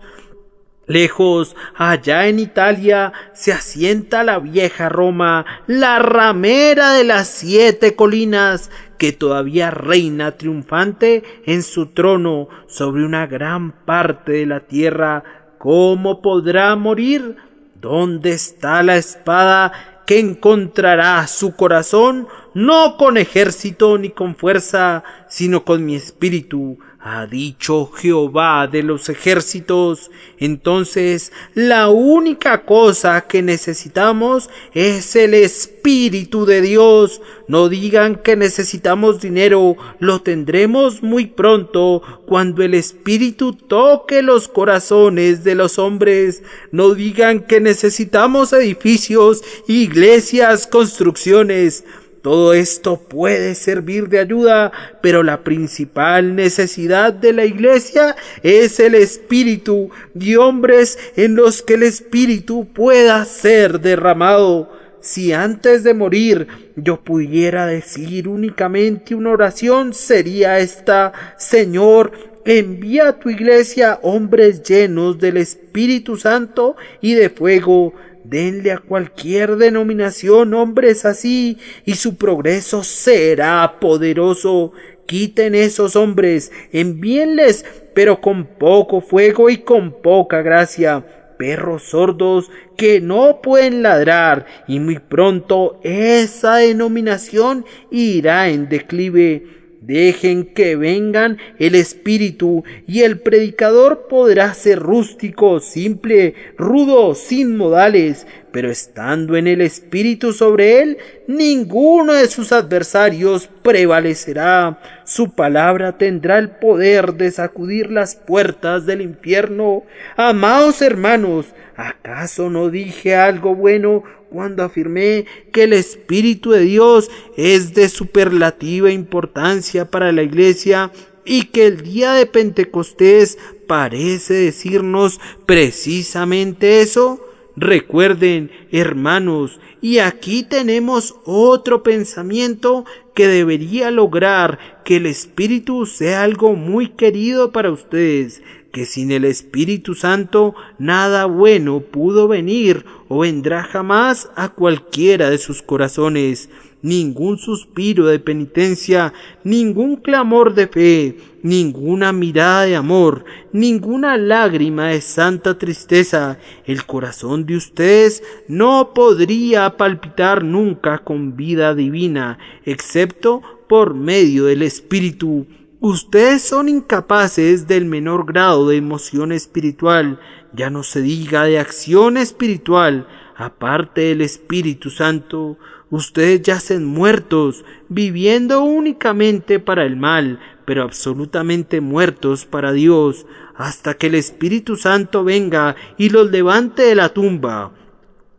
Speaker 3: Lejos, allá en Italia, se asienta la vieja Roma, la ramera de las 7 colinas, que todavía reina triunfante en su trono sobre una gran parte de la tierra. ¿Cómo podrá morir? ¿Dónde está la espada que encontrará su corazón? No con ejército ni con fuerza, sino con mi espíritu, ha dicho Jehová de los ejércitos. Entonces, la única cosa que necesitamos es el Espíritu de Dios. No digan que necesitamos dinero, lo tendremos muy pronto, cuando el Espíritu toque los corazones de los hombres. No digan que necesitamos edificios, iglesias, construcciones. Todo esto puede servir de ayuda, pero la principal necesidad de la iglesia es el espíritu y hombres en los que el espíritu pueda ser derramado. Si antes de morir yo pudiera decir únicamente una oración, sería esta: Señor, envía a tu iglesia hombres llenos del Espíritu Santo y de fuego. Denle a cualquier denominación hombres así, y su progreso será poderoso. Quiten esos hombres, envíenles, pero con poco fuego y con poca gracia. Perros sordos que no pueden ladrar, y muy pronto esa denominación irá en declive. Dejen que vengan el espíritu, y el predicador podrá ser rústico, simple, rudo, sin modales, pero estando en el espíritu sobre él, ninguno de sus adversarios prevalecerá. Su palabra tendrá el poder de sacudir las puertas del infierno. Amados hermanos, ¿acaso no dije algo bueno cuando afirmé que el Espíritu de Dios es de superlativa importancia para la Iglesia y que el día de Pentecostés parece decirnos precisamente eso? Recuerden, hermanos, y aquí tenemos otro pensamiento que debería lograr que el Espíritu sea algo muy querido para ustedes, que sin el Espíritu Santo nada bueno pudo venir o vendrá jamás a cualquiera de sus corazones. Ningún suspiro de penitencia, ningún clamor de fe, ninguna mirada de amor, ninguna lágrima de santa tristeza. El corazón de ustedes no podría palpitar nunca con vida divina, excepto por medio del Espíritu. Ustedes son incapaces del menor grado de emoción espiritual, ya no se diga de acción espiritual. aparte del Espíritu Santo, ustedes yacen muertos, viviendo únicamente para el mal, pero absolutamente muertos para Dios, hasta que el Espíritu Santo venga y los levante de la tumba.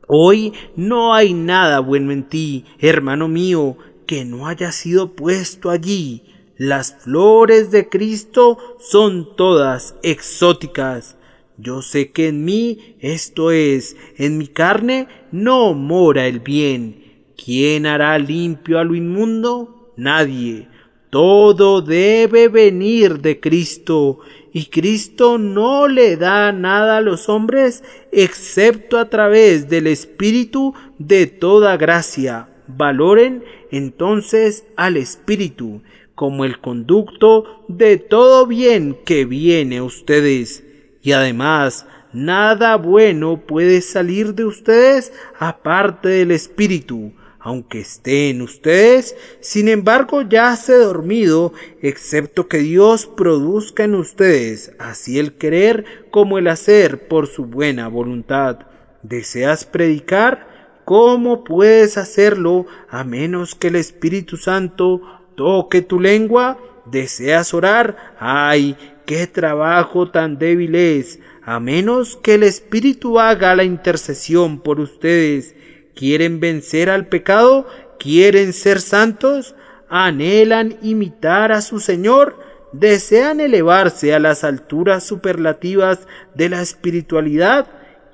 Speaker 3: Hoy no hay nada bueno en ti, hermano mío, que no haya sido puesto allí. Las flores de Cristo son todas exóticas. Yo sé que en mí, esto es, en mi carne, no mora el bien. ¿Quién hará limpio a lo inmundo? Nadie. Todo debe venir de Cristo, y Cristo no le da nada a los hombres excepto a través del Espíritu de toda gracia. Valoren entonces al Espíritu como el conducto de todo bien que viene a ustedes. Y además, nada bueno puede salir de ustedes aparte del Espíritu, aunque esté en ustedes. Sin embargo, yace dormido, excepto que Dios produzca en ustedes así el querer como el hacer por su buena voluntad. ¿Deseas predicar? ¿Cómo puedes hacerlo a menos que el Espíritu Santo toque tu lengua? ¿Deseas orar? ¡Ay, qué trabajo tan débil es! A menos que el Espíritu haga la intercesión por ustedes. ¿Quieren vencer al pecado? ¿Quieren ser santos? ¿Anhelan imitar a su Señor? ¿Desean elevarse a las alturas superlativas de la espiritualidad?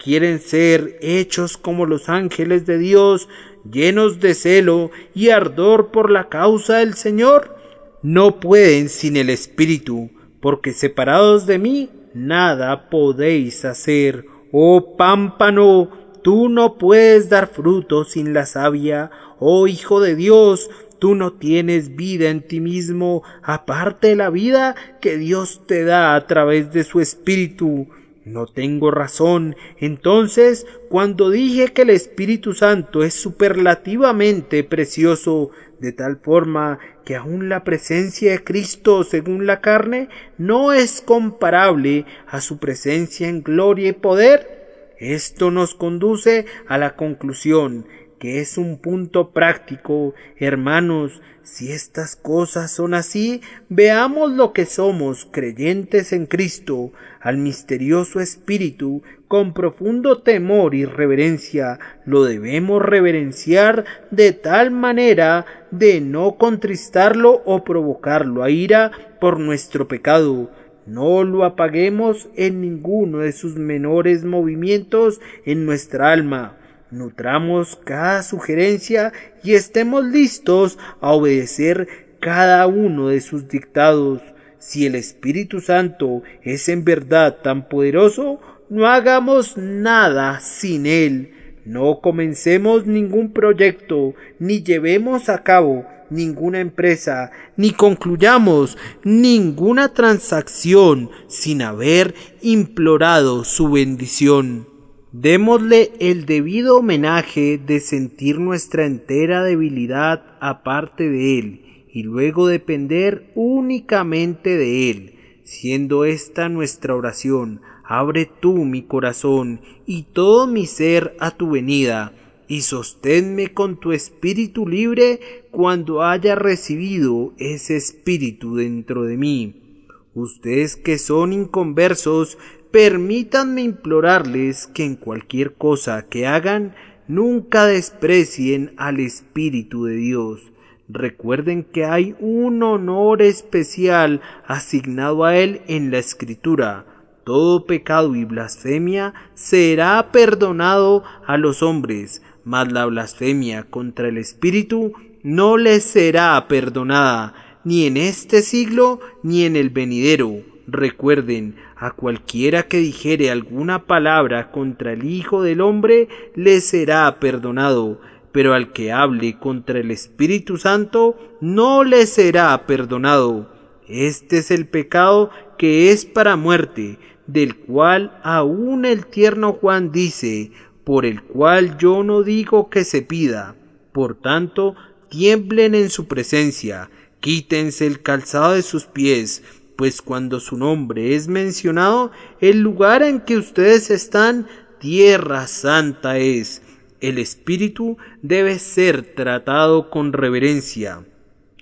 Speaker 3: ¿Quieren ser hechos como los ángeles de Dios, llenos de celo y ardor por la causa del Señor? No pueden sin el Espíritu, porque separados de mí, nada podéis hacer. Oh pámpano, tú no puedes dar fruto sin la savia. Oh Hijo de Dios, tú no tienes vida en ti mismo, aparte de la vida que Dios te da a través de su Espíritu. ¿No tengo razón, entonces, cuando dije que el Espíritu Santo es superlativamente precioso, de tal forma que aun la presencia de Cristo según la carne no es comparable a su presencia en gloria y poder? Esto nos conduce a la conclusión, que es un punto práctico. Hermanos, si estas cosas son así, veamos lo que somos, creyentes en Cristo, al misterioso Espíritu, con profundo temor y reverencia. Lo debemos reverenciar de tal manera de no contristarlo o provocarlo a ira por nuestro pecado. No lo apaguemos en ninguno de sus menores movimientos en nuestra alma. Nutramos cada sugerencia y estemos listos a obedecer cada uno de sus dictados. Si el Espíritu Santo es en verdad tan poderoso, no hagamos nada sin él. No comencemos ningún proyecto, ni llevemos a cabo ninguna empresa, ni concluyamos ninguna transacción sin haber implorado su bendición. Démosle el debido homenaje de sentir nuestra entera debilidad aparte de él, y luego depender únicamente de él, siendo esta nuestra oración. Abre tú mi corazón y todo mi ser a tu venida, y sosténme con tu espíritu libre cuando haya recibido ese espíritu dentro de mí. Ustedes que son inconversos, permítanme implorarles que en cualquier cosa que hagan, nunca desprecien al Espíritu de Dios. Recuerden que hay un honor especial asignado a él en la Escritura. Todo pecado y blasfemia será perdonado a los hombres, mas la blasfemia contra el Espíritu no les será perdonada, ni en este siglo ni en el venidero. Recuerden, a cualquiera que dijere alguna palabra contra el Hijo del Hombre, le será perdonado, pero al que hable contra el Espíritu Santo, no le será perdonado. Este es el pecado que es para muerte, del cual aún el tierno Juan dice, por el cual yo no digo que se pida. Por tanto, tiemblen en su presencia, quítense el calzado de sus pies, pues cuando su nombre es mencionado, el lugar en que ustedes están, tierra santa es. El espíritu debe ser tratado con reverencia.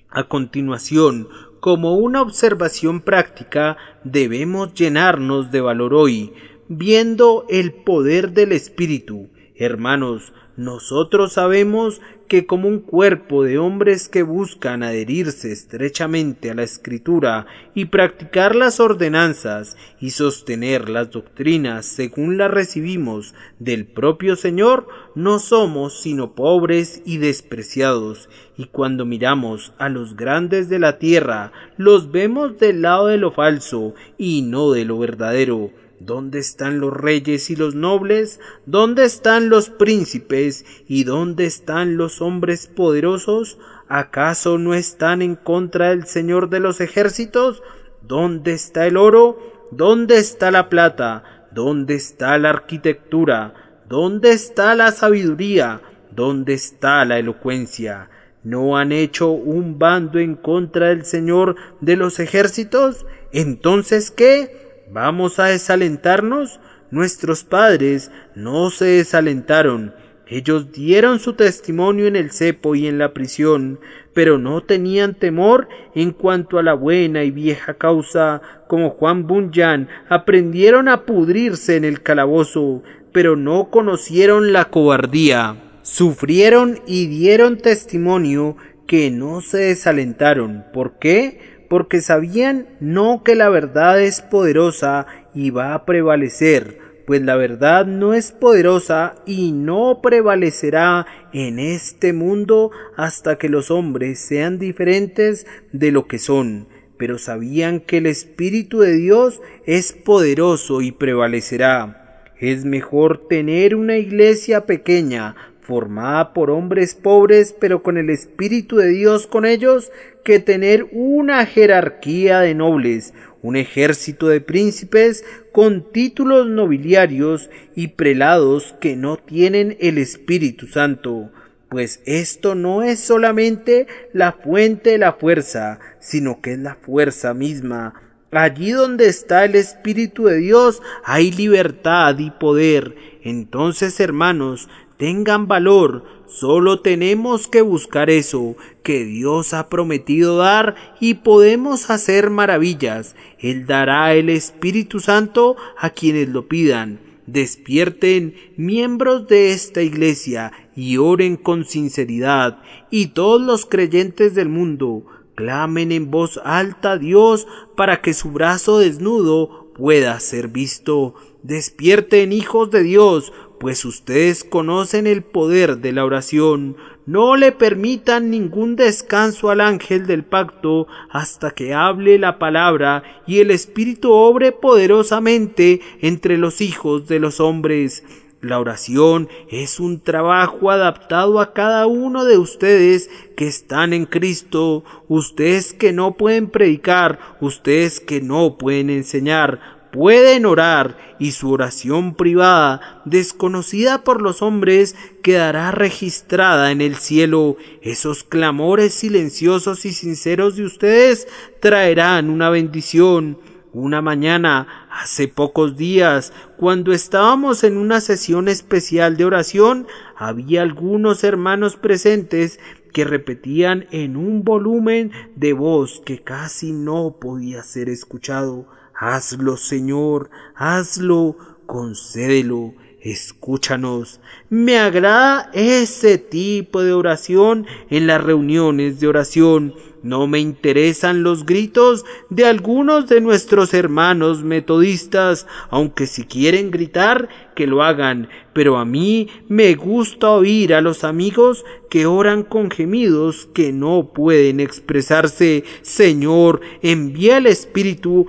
Speaker 3: A continuación, como una observación práctica, debemos llenarnos de valor hoy, viendo el poder del espíritu. Hermanos, nosotros sabemos que como un cuerpo de hombres que buscan adherirse estrechamente a la Escritura y practicar las ordenanzas y sostener las doctrinas según las recibimos del propio Señor, no somos sino pobres y despreciados, y cuando miramos a los grandes de la tierra, los vemos del lado de lo falso y no de lo verdadero. ¿Dónde están los reyes y los nobles? ¿Dónde están los príncipes? ¿Y dónde están los hombres poderosos? ¿Acaso no están en contra del Señor de los ejércitos? ¿Dónde está el oro? ¿Dónde está la plata? ¿Dónde está la arquitectura? ¿Dónde está la sabiduría? ¿Dónde está la elocuencia? ¿No han hecho un bando en contra del Señor de los ejércitos? ¿Entonces qué? ¿Vamos a desalentarnos? Nuestros padres no se desalentaron. Ellos dieron su testimonio en el cepo y en la prisión, pero no tenían temor en cuanto a la buena y vieja causa. Como Juan Bunyan, aprendieron a pudrirse en el calabozo, pero no conocieron la cobardía. Sufrieron y dieron testimonio que no se desalentaron. ¿Por qué? Porque sabían no que la verdad es poderosa y va a prevalecer, pues la verdad no es poderosa y no prevalecerá en este mundo hasta que los hombres sean diferentes de lo que son, pero sabían que el Espíritu de Dios es poderoso y prevalecerá. Es mejor tener una iglesia pequeña, formada por hombres pobres, pero con el Espíritu de Dios con ellos, que tener una jerarquía de nobles, un ejército de príncipes con títulos nobiliarios y prelados que no tienen el Espíritu Santo, pues esto no es solamente la fuente de la fuerza, sino que es la fuerza misma. Allí donde está el Espíritu de Dios hay libertad y poder. Entonces, hermanos, tengan valor, solo tenemos que buscar eso que Dios ha prometido dar y podemos hacer maravillas. Él dará el Espíritu Santo a quienes lo pidan. Despierten, miembros de esta iglesia, y oren con sinceridad, y todos los creyentes del mundo clamen en voz alta a Dios para que su brazo desnudo pueda ser visto. Despierten, hijos de Dios, pues ustedes conocen el poder de la oración. No le permitan ningún descanso al ángel del pacto hasta que hable la palabra y el Espíritu obre poderosamente entre los hijos de los hombres. La oración es un trabajo adaptado a cada uno de ustedes que están en Cristo, ustedes que no pueden predicar, ustedes que no pueden enseñar. Pueden orar y su oración privada, desconocida por los hombres, quedará registrada en el cielo. Esos clamores silenciosos y sinceros de ustedes traerán una bendición. Una mañana, hace pocos días, cuando estábamos en una sesión especial de oración, había algunos hermanos presentes que repetían en un volumen de voz que casi no podía ser escuchado: «Hazlo, Señor, hazlo, concédelo, escúchanos». Me agrada ese tipo de oración en las reuniones de oración. No me interesan los gritos de algunos de nuestros hermanos metodistas, aunque si quieren gritar, que lo hagan, pero a mí me gusta oír a los amigos que oran con gemidos que no pueden expresarse. Señor, envía el Espíritu,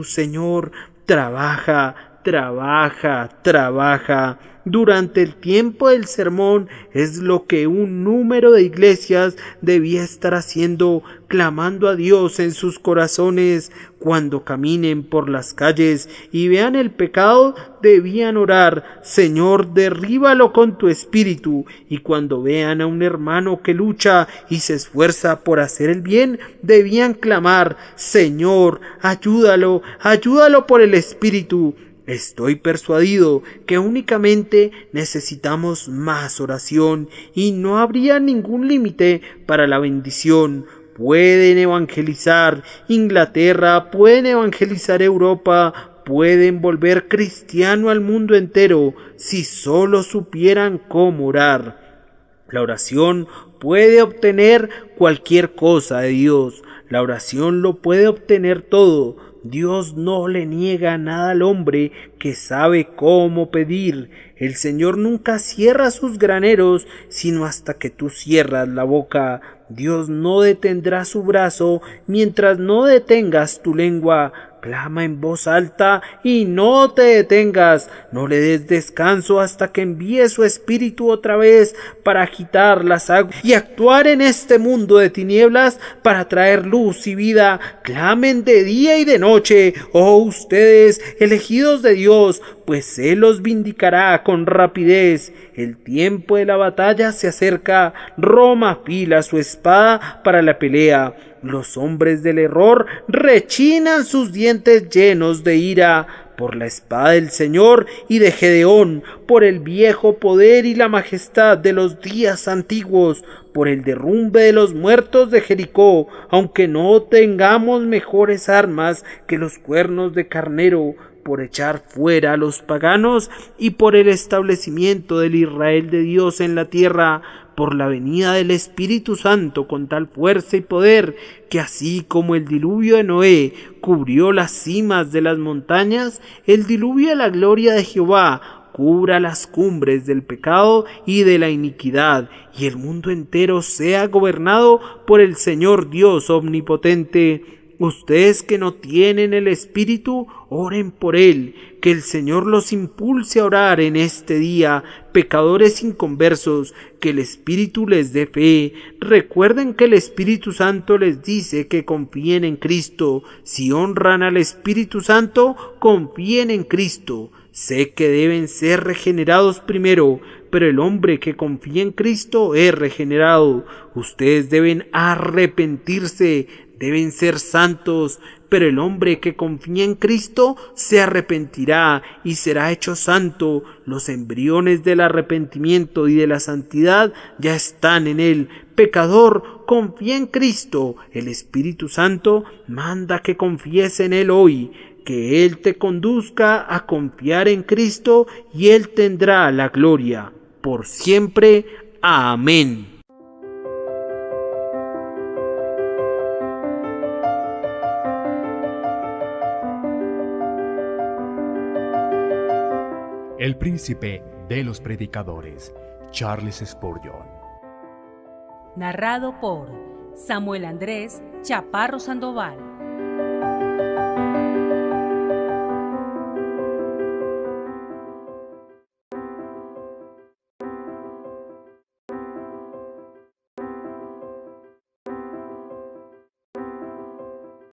Speaker 3: Señor, trabaja, trabaja, trabaja. Durante el tiempo del sermón es lo que un número de iglesias debía estar haciendo, clamando a Dios en sus corazones. Cuando caminen por las calles y vean el pecado, debían orar: Señor, derríbalo con tu espíritu. Y cuando vean a un hermano que lucha y se esfuerza por hacer el bien, debían clamar: Señor, ayúdalo, ayúdalo por el espíritu. Estoy persuadido que únicamente necesitamos más oración y no habría ningún límite para la bendición. Pueden evangelizar Inglaterra, pueden evangelizar Europa, pueden volver cristiano al mundo entero si solo supieran cómo orar. La oración puede obtener cualquier cosa de Dios. La oración lo puede obtener todo. Dios no le niega nada al hombre que sabe cómo pedir. El Señor nunca cierra sus graneros, sino hasta que tú cierras la boca. Dios no detendrá su brazo mientras no detengas tu lengua. Clama en voz alta y no te detengas. No le des descanso hasta que envíe su espíritu otra vez para agitar las aguas y actuar en este mundo de tinieblas para traer luz y vida. Clamen de día y de noche, oh ustedes, elegidos de Dios, pues Él los vindicará con rapidez. El tiempo de la batalla se acerca. Roma afila su espada para la pelea. Los hombres del error rechinan sus dientes llenos de ira por la espada del Señor y de Gedeón, por el viejo poder y la majestad de los días antiguos, por el derrumbe de los muertos de Jericó, aunque no tengamos mejores armas que los cuernos de carnero, por echar fuera a los paganos y por el establecimiento del Israel de Dios en la tierra, por la venida del Espíritu Santo con tal fuerza y poder que así como el diluvio de Noé cubrió las cimas de las montañas, el diluvio de la gloria de Jehová cubra las cumbres del pecado y de la iniquidad, y el mundo entero sea gobernado por el Señor Dios omnipotente. Ustedes que no tienen el Espíritu, oren por Él, que el Señor los impulse a orar en este día, pecadores inconversos, que el Espíritu les dé fe. Recuerden que el Espíritu Santo les dice que confíen en Cristo. Si honran al Espíritu Santo, confíen en Cristo. Sé que deben ser regenerados primero, pero el hombre que confía en Cristo es regenerado. Ustedes deben arrepentirse, deben ser santos, pero el hombre que confía en Cristo se arrepentirá y será hecho santo. Los embriones del arrepentimiento y de la santidad ya están en él. Pecador, confía en Cristo. El Espíritu Santo manda que confíes en Él hoy, que Él te conduzca a confiar en Cristo y Él tendrá la gloria por siempre. Amén.
Speaker 1: El príncipe de los predicadores, Charles Spurgeon.
Speaker 2: Narrado por Samuel Andrés Chaparro Sandoval.